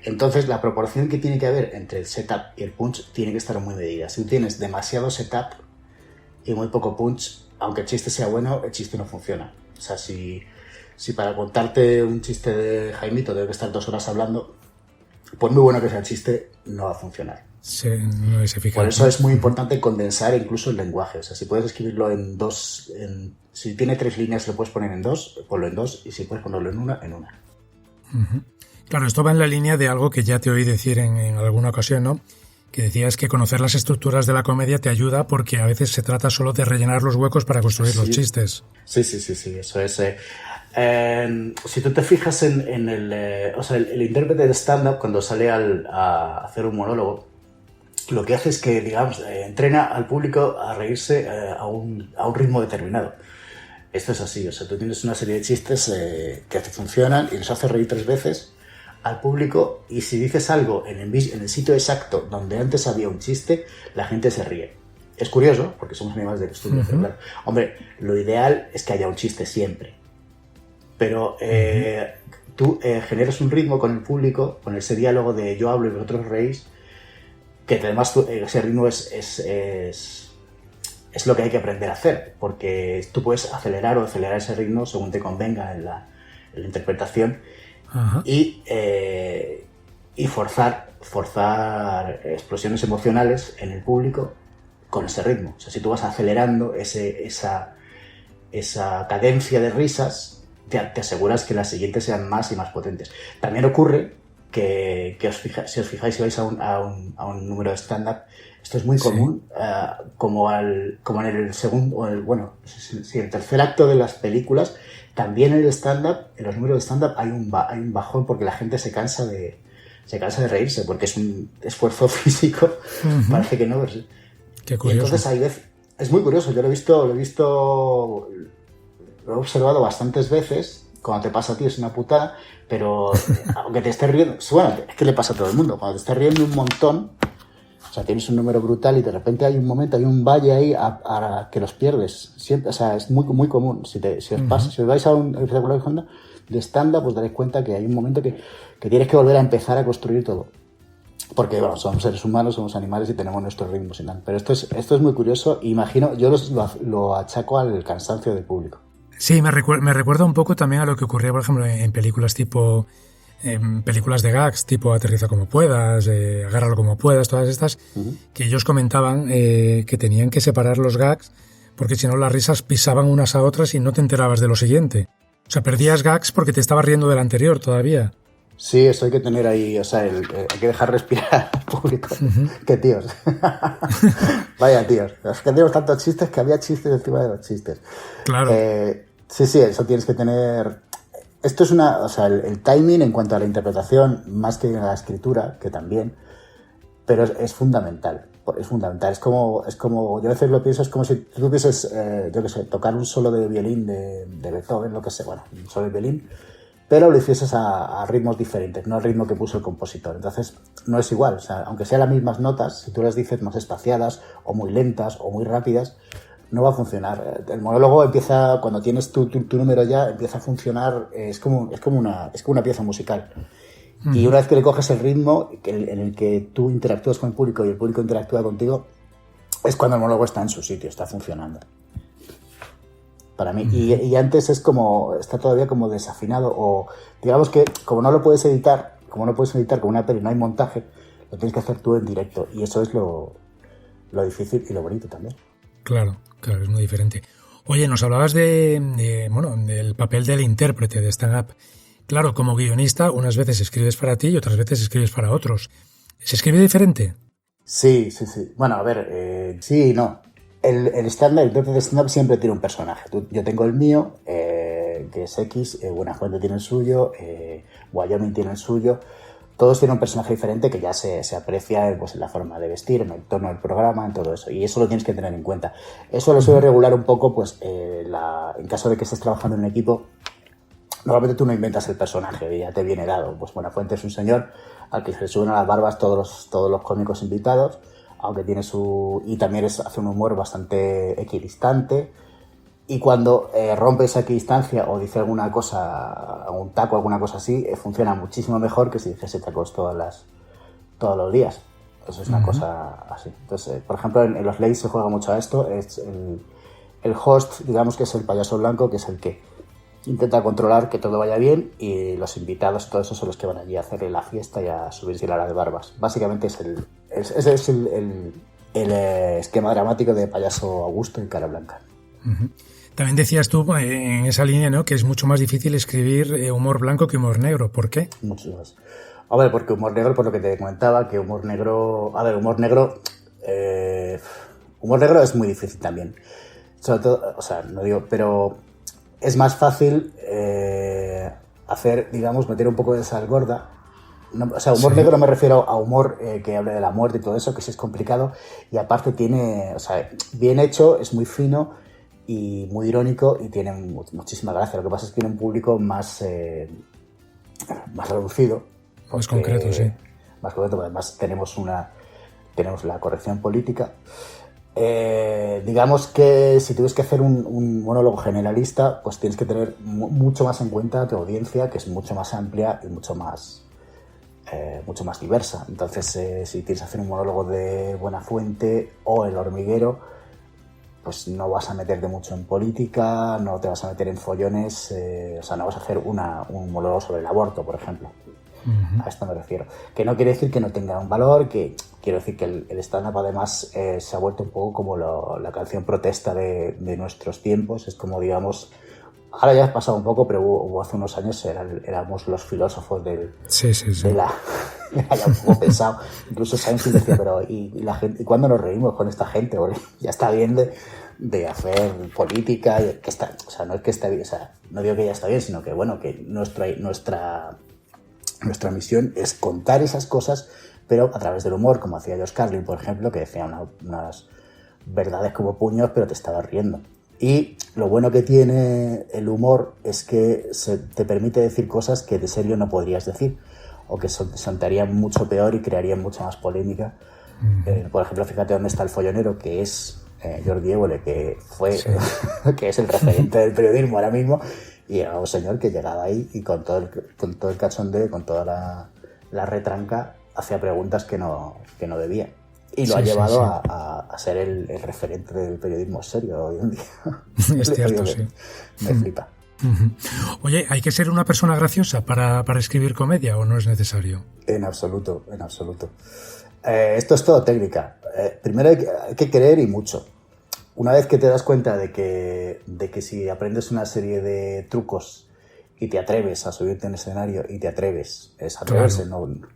Entonces la proporción que tiene que haber entre el setup y el punch tiene que estar muy medida. Si tú tienes demasiado setup y muy poco punch, aunque el chiste sea bueno, el chiste no funciona. O sea, si para contarte un chiste de Jaimito tengo que estar 2 horas hablando, pues muy bueno que sea el chiste, no va a funcionar. Sí, no es eficaz. Por eso es muy importante condensar incluso el lenguaje. O sea, si puedes escribirlo en 2, si tiene 3 líneas lo puedes poner en 2, ponlo en 2, y si puedes ponerlo en una, en una. Claro, esto va en la línea de algo que ya te oí decir en alguna ocasión, ¿no? Que decías que conocer las estructuras de la comedia te ayuda porque a veces se trata solo de rellenar los huecos para construir los chistes. Sí, eso es. Si tú te fijas en el intérprete de stand-up cuando sale a hacer un monólogo, lo que hace es que, digamos, entrena al público a reírse a un ritmo determinado. Esto es así, o sea, tú tienes una serie de chistes que te funcionan y los haces reír 3 veces al público, y si dices algo en el sitio exacto donde antes había un chiste, la gente se ríe. Es curioso, porque somos animales de costumbre, pero claro, hombre, lo ideal es que haya un chiste siempre. Pero tú generas un ritmo con el público, con ese diálogo de yo hablo y vosotros reís, que además ese ritmo es lo que hay que aprender a hacer, porque tú puedes acelerar o acelerar ese ritmo según te convenga en la interpretación. Y forzar explosiones emocionales en el público con ese ritmo. O sea, si tú vas acelerando esa cadencia de risas, te aseguras que las siguientes sean más y más potentes. También ocurre que si os fijáis, si vais a un número de stand-up, esto es muy común, como en el segundo, el tercer acto de las películas. También en el stand-up, en los números de stand-up hay un bajón porque la gente se cansa de reírse, porque es un esfuerzo físico. Parece que no, pero sí. Qué curioso. Y entonces hay veces, es muy curioso, yo lo he observado bastantes veces. Cuando te pasa a ti es una putada, pero aunque te estés riendo, bueno, es que le pasa a todo el mundo, cuando te estés riendo un montón, o sea, tienes un número brutal y de repente hay un momento, hay un valle ahí a que los pierdes. Siempre, o sea, es muy, muy común. Si os pasa, si os vais a un espectáculo de stand-up, pues daréis cuenta que hay un momento que tienes que volver a empezar a construir todo. Porque bueno, somos seres humanos, somos animales y tenemos nuestros ritmos y tal. Pero esto es muy curioso. Imagino, yo lo achaco al cansancio del público. Sí, me recuerda un poco también a lo que ocurría, por ejemplo, en películas tipo... En películas de gags, tipo Aterriza como puedas, Agárralo como puedas, todas estas, que ellos comentaban que tenían que separar los gags porque si no las risas pisaban unas a otras y no te enterabas de lo siguiente. O sea, perdías gags porque te estabas riendo del anterior todavía. Sí, eso hay que tener ahí, o sea, hay que dejar respirar al público. ¡Qué tíos! Vaya tíos. Es que tenemos tantos chistes que había chistes encima de los chistes. Claro. Sí, eso tienes que tener... Esto es el timing en cuanto a la interpretación, más que a la escritura, que también, pero es fundamental. Es fundamental. Es como, yo a veces lo pienso, es como si tú tuvieses, tocar un solo de violín de Beethoven, un solo de violín, pero lo hicieses a ritmos diferentes, no al ritmo que puso el compositor. Entonces, no es igual. O sea, aunque sean las mismas notas, si tú las dices más espaciadas, o muy lentas, o muy rápidas, no va a funcionar. El monólogo empieza, cuando tienes tu número ya, empieza a funcionar, es como una pieza musical. Y una vez que le coges el ritmo en el que tú interactúas con el público y el público interactúa contigo, es cuando el monólogo está en su sitio, está funcionando. Para mí. Y antes está todavía como desafinado, o digamos que como no puedes editar con una peli, no hay montaje, lo tienes que hacer tú en directo. Y eso es lo difícil y lo bonito también. Claro, es muy diferente. Oye, nos hablabas del papel del intérprete de stand-up. Claro, como guionista, unas veces escribes para ti y otras veces escribes para otros. ¿Se escribe diferente? Sí. Bueno, a ver, sí y no. El intérprete de stand-up siempre tiene un personaje. Yo tengo el mío, que es X, Buenafuente tiene el suyo, Wyoming tiene el suyo. Todos tienen un personaje diferente que ya se aprecia en la forma de vestir, en el tono del programa, en todo eso. Y eso lo tienes que tener en cuenta. Eso lo suele regular un poco, en caso de que estés trabajando en un equipo, normalmente tú no inventas el personaje, ya te viene dado. Pues Buenafuente es un señor al que se le suben a las barbas todos los cómicos invitados, aunque tiene y también hace un humor bastante equidistante. Y cuando rompe esa equidistancia o dice alguna cosa, un taco, alguna cosa así, funciona muchísimo mejor que si dijese tacos todos los días. Eso es una cosa así. Entonces, por ejemplo, en los late se juega mucho a esto. Es el host, digamos que es el payaso blanco, que es el que intenta controlar que todo vaya bien, y los invitados y todo eso son los que van allí a hacerle la fiesta y a subirse la hora de barbas. Básicamente ese es el esquema dramático de Payaso Augusto y Cara Blanca. También decías tú en esa línea, ¿no?, que es mucho más difícil escribir humor blanco que humor negro. ¿Por qué? Mucho más. A ver, porque humor negro, por lo que te comentaba, que humor negro... A ver, humor negro es muy difícil también. Sobre todo, no digo, pero es más fácil hacer, digamos, meter un poco de sal gorda. Humor negro no me refiero a humor que hable de la muerte y todo eso, que sí es complicado. Y aparte tiene, bien hecho, es muy fino y muy irónico y tiene muchísima gracia. Lo que pasa es que tiene un público más reducido. Más concreto, sí. Más concreto, además tenemos la corrección política. Digamos que si tuvieras que hacer un monólogo generalista, pues tienes que tener mucho más en cuenta tu audiencia, que es mucho más amplia y mucho más diversa. Entonces, si tienes que hacer un monólogo de Buenafuente o El Hormiguero, pues no vas a meterte mucho en política, no te vas a meter en follones, no vas a hacer un monólogo sobre el aborto, por ejemplo. A esto me refiero. Que no quiere decir que no tenga un valor, que quiero decir que el stand-up además se ha vuelto un poco como la canción protesta de nuestros tiempos. Es como, digamos, ahora ya has pasado un poco, pero hubo hace unos años éramos los filósofos de la... Era ya un poco pesado. Incluso Seinfeld decía, pero ¿y la gente? ¿Y cuándo nos reímos con esta gente? Porque ya está bien de hacer política, que está, no es que esté bien, no digo que ya está bien, sino que bueno, que nuestra misión es contar esas cosas, pero a través del humor, como hacía George Carlin, por ejemplo, que decía unas verdades como puños, pero te estaba riendo. Y lo bueno que tiene el humor es que te permite decir cosas que de serio no podrías decir, o que sontarían mucho peor y crearían mucha más polémica. Por ejemplo, fíjate dónde está el follonero, que es Jordi Évole, que es el referente del periodismo ahora mismo, y era un señor que llegaba ahí y con todo el cachondeo, con toda la retranca, hacía preguntas que no debía. Y lo ha llevado a ser el referente del periodismo serio hoy en día. Es cierto, sí. Me flipa. Oye, ¿hay que ser una persona graciosa para escribir comedia o no es necesario? En absoluto. Esto es todo técnica. Primero hay que querer y mucho. Una vez que te das cuenta de que si aprendes una serie de trucos y te atreves a subirte en escenario y te atreves, es atreverse, claro. ¿No?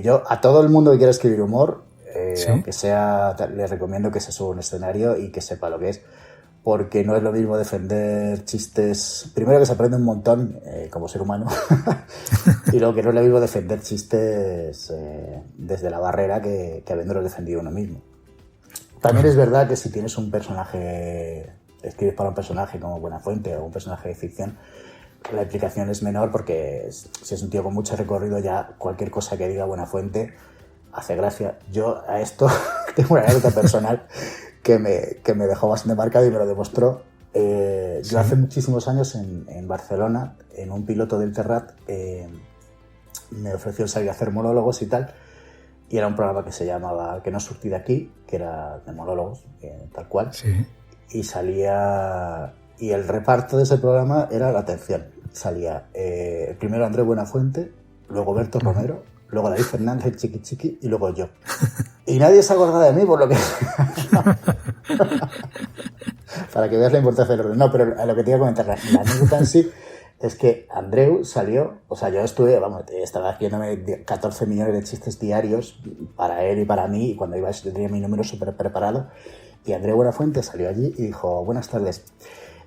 Yo a todo el mundo que quiera escribir humor, ¿sí? Aunque sea, les recomiendo que se suba a un escenario y que sepa lo que es, porque no es lo mismo defender chistes, primero que se aprende un montón como ser humano, y luego que no es lo mismo defender chistes desde la barrera que habiéndolos defendido uno mismo. También es verdad que si tienes un personaje, escribes para un personaje como Buenafuente o un personaje de ficción, la implicación es menor porque si es un tío con mucho recorrido, ya cualquier cosa que diga Buenafuente hace gracia. Yo a esto tengo una anécdota personal que me dejó bastante marcado y me lo demostró. ¿Sí? Yo hace muchísimos años en Barcelona, en un piloto del Terrat, me ofreció salir a hacer monólogos y tal, y era un programa que se llamaba Que no surtí de aquí, que era de monólogos, tal cual. Sí. Y salía... Y el reparto de ese programa era la atención. Salía primero Andrés Buenafuente, luego Berto Romero, luego David Fernández, el Chiqui Chiqui, y luego yo. Y nadie se acordaba de mí por lo que... Para que veas la importancia del orden. No, pero a lo que te iba a comentar, la anécdota en sí es que Andreu salió, o sea, yo estaba haciéndome 14 millones de chistes diarios para él y para mí, y cuando iba yo tenía mi número súper preparado, y Andreu Buenafuente salió allí y dijo, buenas tardes,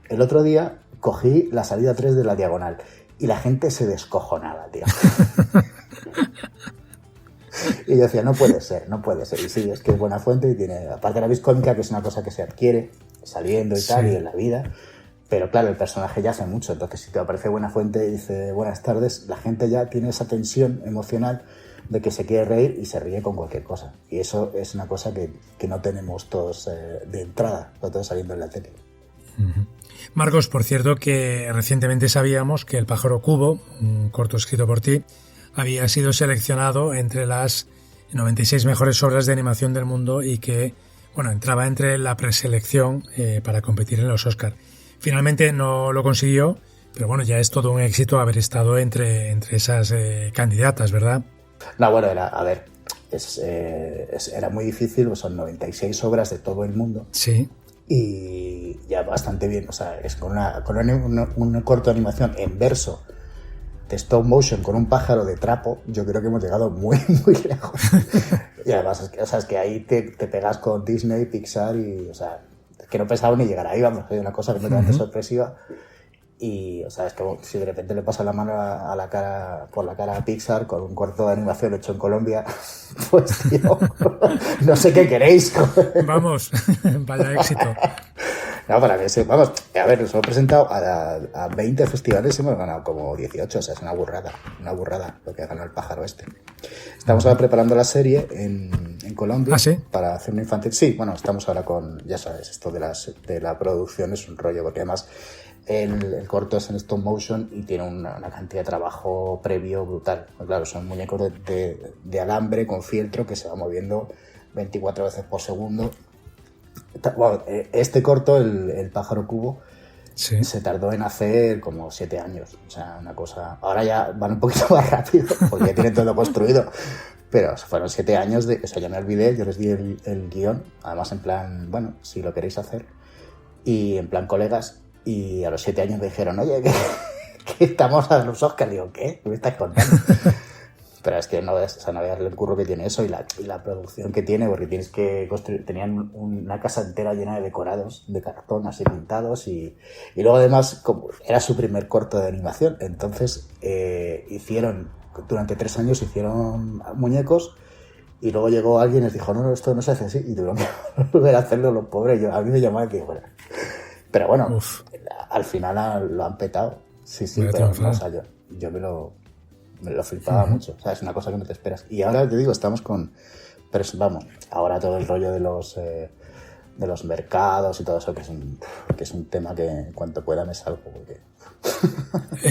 el otro día cogí la salida 3 de la Diagonal, y la gente se descojonaba, tío. Y yo decía, no puede ser. Y sí, es que es Buenafuente y tiene, aparte de la vis cómica, que es una cosa que se adquiere saliendo y tal, y en la vida. Pero claro, el personaje ya hace mucho, entonces si te aparece Buenafuente y dice buenas tardes, la gente ya tiene esa tensión emocional de que se quiere reír y se ríe con cualquier cosa. Y eso es una cosa que no tenemos todos de entrada, sobre todo saliendo en la tele. Uh-huh. Marcos, por cierto, que recientemente sabíamos que El pájaro cubo, un corto escrito por ti, había sido seleccionado entre las 96 mejores obras de animación del mundo y que, bueno, entraba entre la preselección para competir en los Oscar. Finalmente no lo consiguió, pero bueno, ya es todo un éxito haber estado entre esas candidatas, ¿verdad? No, bueno, era muy difícil, son 96 obras de todo el mundo. Sí. Y ya bastante bien, o sea, es con un corto de animación en verso, de stop motion, con un pájaro de trapo, yo creo que hemos llegado muy, muy lejos. Y además, es que ahí te pegas con Disney, Pixar y, o sea, que no pensaba ni llegar ahí, vamos, es una cosa completamente sorpresiva. Y, o sea, es que si de repente le pasa la mano por la cara a Pixar con un corto de animación hecho en Colombia, pues, tío, no sé qué queréis. Vamos, vaya éxito. No, para que se... Vamos, a ver, nos hemos presentado a 20 festivales y hemos ganado como 18, o sea, es una burrada lo que ha ganado el pájaro este. Estamos ahora preparando la serie en Colombia. ¿Ah, sí? Para hacer una infantil. Sí, bueno, estamos ahora con, ya sabes, esto de la producción es un rollo, porque además el corto es en stop motion y tiene una cantidad de trabajo previo brutal. Pues claro, son muñecos de alambre con fieltro que se va moviendo 24 veces por segundo. Bueno, este corto, el pájaro cubo, sí, se tardó en hacer como 7 años. O sea, una cosa... Ahora ya van un poquito más rápido porque ya tienen todo construido. Pero fueron 7 años de... O sea, ya me olvidé, yo les di el guión. Además, en plan, bueno, si lo queréis hacer. Y en plan colegas. Y a los 7 años me dijeron, oye, que estamos a los Oscar. Digo, ¿qué? ¿Qué me estás contando? Pero es que no veas el curro que tiene eso y la producción que tiene, porque tienes que construir. Tenían una casa entera llena de decorados de cartón así pintados y luego además como era su primer corto de animación, entonces durante 3 años hicieron muñecos y luego llegó alguien y les dijo no, esto no se hace así y tuvieron que volver a hacerlo los pobres. A mí me llamaban que bueno. Pero bueno, al final lo han petado. Sí, pero no, o sea, yo me lo flipaba mucho, o sea, es una cosa que no te esperas. Y ahora te digo, estamos con... Pero vamos, ahora todo el rollo de los mercados y todo eso, que es un tema que en cuanto pueda me salgo, porque...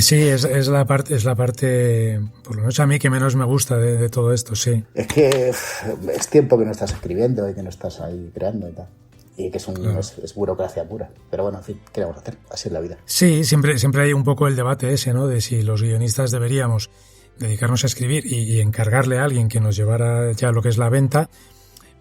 Sí, es la parte, por lo menos a mí, que menos me gusta de todo esto, sí. Es que es tiempo que no estás escribiendo y que no estás ahí creando y tal. Y que es burocracia pura. Pero bueno, en fin, ¿qué vamos a hacer? Así es la vida. Sí, siempre hay un poco el debate ese, ¿no? De si los guionistas deberíamos dedicarnos a escribir y encargarle a alguien que nos llevara ya lo que es la venta.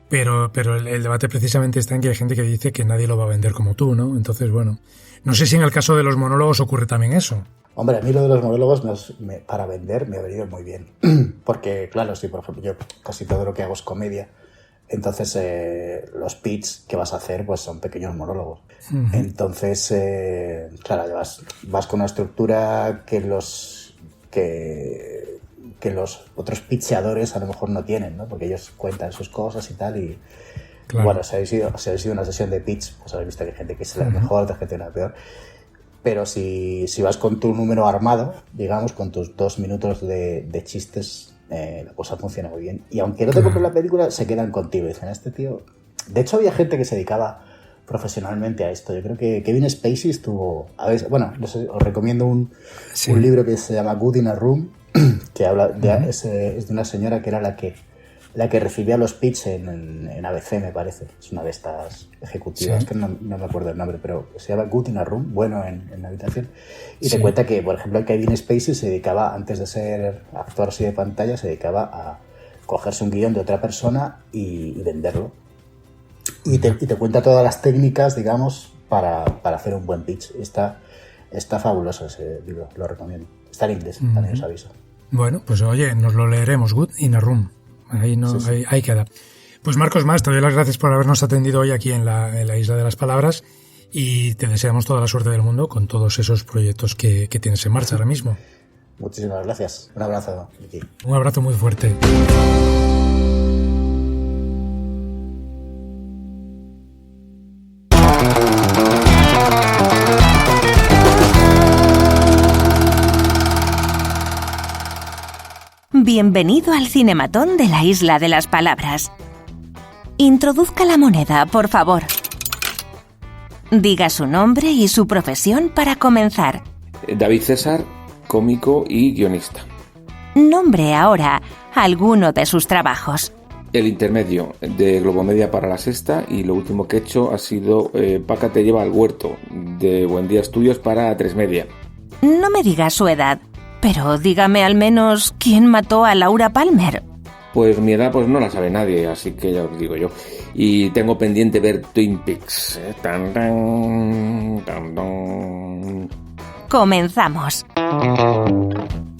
Pero el debate precisamente está en que hay gente que dice que nadie lo va a vender como tú, ¿no? Entonces, bueno, no sé si en el caso de los monólogos ocurre también eso. Hombre, a mí lo de los monólogos para vender me ha venido muy bien. Porque, claro, si por ejemplo yo casi todo lo que hago es comedia, entonces los pitch que vas a hacer pues son pequeños monólogos. Uh-huh. Entonces, claro, vas con una estructura que los otros pitcheadores a lo mejor no tienen, ¿no? Porque ellos cuentan sus cosas y tal, y claro. Bueno, si habéis ido a una sesión de pitch, pues habéis visto que hay gente que se la mejor, otra gente la peor. Pero si vas con tu número armado, digamos, con tus 2 minutos de chistes, la cosa funciona muy bien. Y aunque no te compres la película, se quedan contigo y dicen, este tío... De hecho, había gente que se dedicaba profesionalmente a esto. Yo creo que Kevin Spacey estuvo... Bueno, no sé, os recomiendo un libro que se llama Good in a Room, que habla es de una señora que era la que recibía los pitch en ABC, me parece. Es una de estas ejecutivas, que no me acuerdo el nombre, pero se llama Good in a Room, bueno en la habitación. Y te cuenta que, por ejemplo, Kevin Spacey se dedicaba, antes de ser actor así de pantalla, se dedicaba a cogerse un guión de otra persona y venderlo. Y te cuenta todas las técnicas, digamos, para hacer un buen pitch. Está fabuloso ese libro, lo recomiendo. Está en inglés, también os aviso. Bueno, pues oye, nos lo leeremos. Good in a Room. Ahí queda. Pues Marcos Mas, te doy las gracias por habernos atendido hoy aquí en la Isla de las Palabras y te deseamos toda la suerte del mundo con todos esos proyectos que tienes en marcha ahora mismo. Muchísimas gracias. Un abrazo, Miki. Un abrazo muy fuerte. Bienvenido al Cinematón de la Isla de las Palabras. Introduzca la moneda, por favor. Diga su nombre y su profesión para comenzar. David César, cómico y guionista. Nombre ahora alguno de sus trabajos. El intermedio de Globomedia para La Sexta, y lo último que he hecho ha sido Paca te lleva al huerto, de Buen Día Estudios para A3 Media. No me diga su edad, pero dígame al menos quién mató a Laura Palmer. Pues mi edad pues no la sabe nadie, así que ya os digo yo. Y tengo pendiente ver Twin Peaks. Tan, tan, tan, tan. Comenzamos.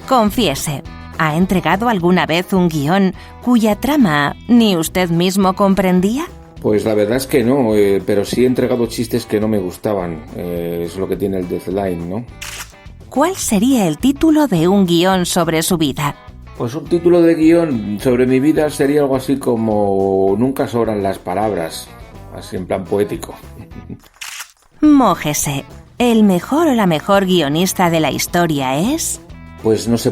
Confiese, ¿ha entregado alguna vez un guión cuya trama ni usted mismo comprendía? Pues la verdad es que no, pero sí he entregado chistes que no me gustaban. Es lo que tiene el Deadline, ¿no? ¿Cuál sería el título de un guión sobre su vida? Pues un título de guión sobre mi vida sería algo así como Nunca sobran las palabras, así en plan poético. Mójese. ¿El mejor o la mejor guionista de la historia es? Pues no se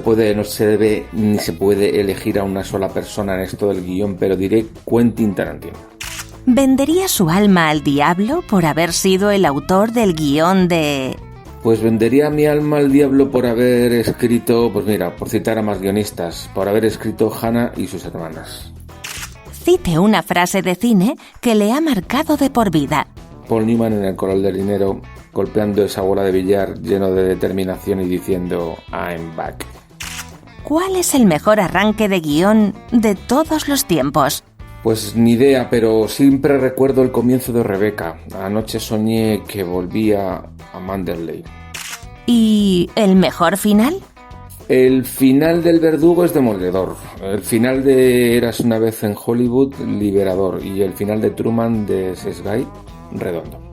debe ni se puede elegir a una sola persona en esto del guión, pero diré Quentin Tarantino. ¿Vendería su alma al diablo por haber sido el autor del guión de...? Pues vendería mi alma al diablo por haber escrito, pues mira, por citar a más guionistas, por haber escrito Hannah y sus hermanas. Cite una frase de cine que le ha marcado de por vida. Paul Newman en El Coral del Dinero, golpeando esa bola de billar lleno de determinación y diciendo I'm back. ¿Cuál es el mejor arranque de guión de todos los tiempos? Pues ni idea, pero siempre recuerdo el comienzo de Rebeca. Anoche soñé que volvía a Manderley. ¿Y el mejor final? El final del Verdugo es demoledor. El final de Eras una vez en Hollywood, liberador. Y el final de Truman de Sesgay, redondo.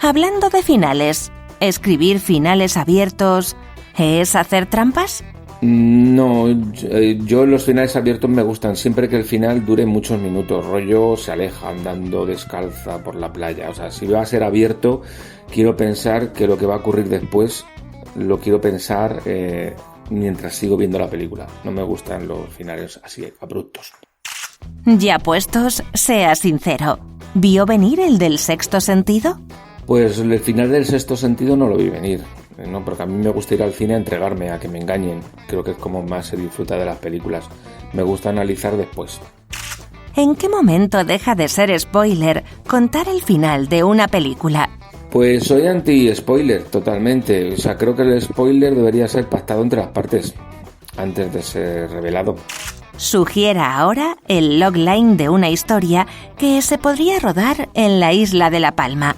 Hablando de finales, ¿escribir finales abiertos es hacer trampas? No, yo los finales abiertos me gustan siempre que el final dure muchos minutos. Rollo se aleja andando descalza por la playa. O sea, si va a ser abierto, quiero pensar que lo que va a ocurrir después lo quiero pensar mientras sigo viendo la película. No me gustan los finales así abruptos. Ya puestos, sea sincero. ¿Vio venir el del sexto sentido? Pues el final del sexto sentido no lo vi venir, ¿no? Porque a mí me gusta ir al cine a entregarme, a que me engañen. Creo que es como más se disfruta de las películas. Me gusta analizar después. ¿En qué momento deja de ser spoiler contar el final de una película? Pues soy anti-spoiler totalmente. O sea, creo que el spoiler debería ser pactado entre las partes antes de ser revelado. Sugiera ahora el logline de una historia que se podría rodar en la isla de La Palma.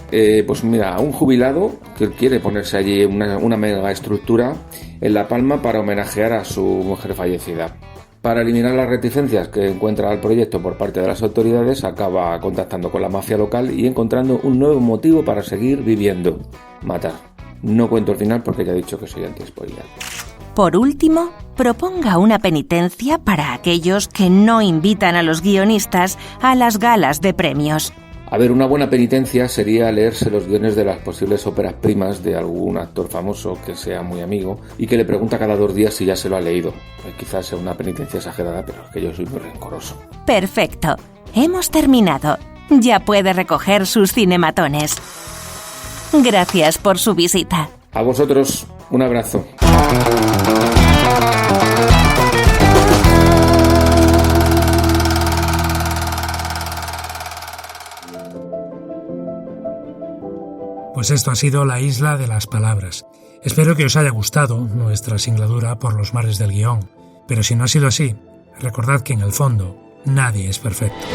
Pues mira, un jubilado que quiere ponerse allí una mega estructura en La Palma para homenajear a su mujer fallecida. Para eliminar las reticencias que encuentra al proyecto por parte de las autoridades, acaba contactando con la mafia local y encontrando un nuevo motivo para seguir viviendo: matar. No cuento el final porque ya he dicho que soy anti-spoiler. Por último, proponga una penitencia para aquellos que no invitan a los guionistas a las galas de premios. A ver, una buena penitencia sería leerse los guiones de las posibles óperas primas de algún actor famoso que sea muy amigo y que le pregunta cada 2 días si ya se lo ha leído. Quizás sea una penitencia exagerada, pero es que yo soy muy rencoroso. Perfecto. Hemos terminado. Ya puede recoger sus cinematones. Gracias por su visita. A vosotros, un abrazo. Pues esto ha sido La Isla de las Palabras. Espero que os haya gustado nuestra singladura por los mares del guión, pero si no ha sido así, recordad que en el fondo nadie es perfecto.